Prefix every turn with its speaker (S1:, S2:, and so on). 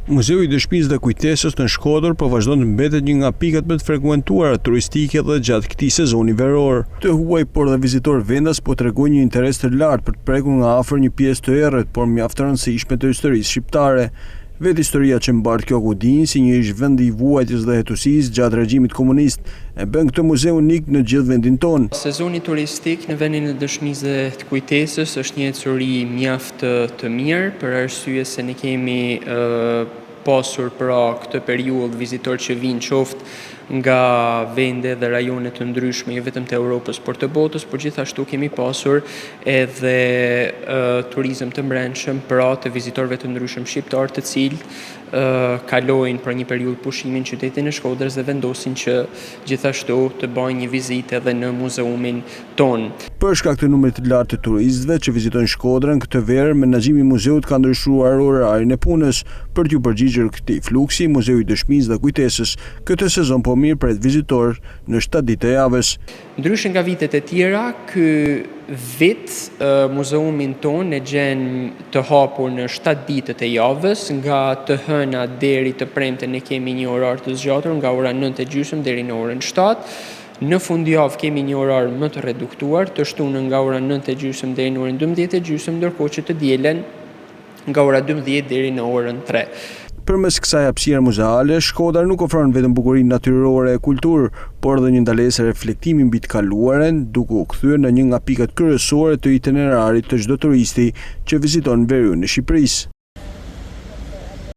S1: Muzeu i Dëshmisë dhe Kujtesës në Shkodër po vazhdon të mbetet një nga pikat më të frekuentuara turistike dhe gjatë këtij sezoni veror. Të huaj por dhe vizitor vendas po tregojnë një interes të lartë për të prekur nga afër një pjesë të errët, por mjaft të rëndësishme të historisë shqiptare. Vetë historia që mbart kjo kudin si një ish vendi i vuajtjes dhe hetusisë gjatë regjimit komunist e bën këtë muze unik në gjithë vendin tonë.
S2: Sezoni turistik në vendin e Dëshmisë dhe të Kujtesës është një ecuri mjaft të mirë për arsye se ne kemi pasur pra këtë periudhë vizitor që vinë qoftë nga vende dhe rajone të ndryshme, jo vetëm të Europës, por të botës, por gjithashtu kemi pasur edhe turizëm të brendshëm, pra të vizitorëve të ndryshëm shqiptar, të cilët kalojnë për një periudhë pushimin në qytetin e Shkodrës dhe vendosin që gjithashtu të bëjnë një vizitë edhe në muzeumin tonë.
S1: Për shkak të numrit të lartë të turistëve që vizitojnë Shkodrën këtë verë, menaxhimi i muzeut ka ndryshuar orarin e punës. Për t'u përgjigjur këtij fluksi, Muzeu i Dëshmisë dhe Kujtesës këtë sezon po mirë pret vizitor në 7 ditë e javës.
S2: Ndryshe nga vitet e tjera, ky vit muzeumin ton e gjen të hapur në 7 ditët e javës, nga të hëna deri të premten ne kemi një orar të zgjatur nga ora 9:30 deri në orën 7. Në fundjavë kemi një orar më të reduktuar, të shtunën nga ora 9:30 deri në orën 12:30, ndërkohë që të dielen nga ora 12 deri në orën 3.
S1: Përmes kësaj hapësire muzeale, Shkodra nuk ofron vetëm bukurinë natyrore e kulturë, por edhe një ndalesë reflektimi mbi të kaluaren, duke u kthyer në një nga pikat kryesore të itinerarit të çdo turisti që viziton veriun e Shqipërisë.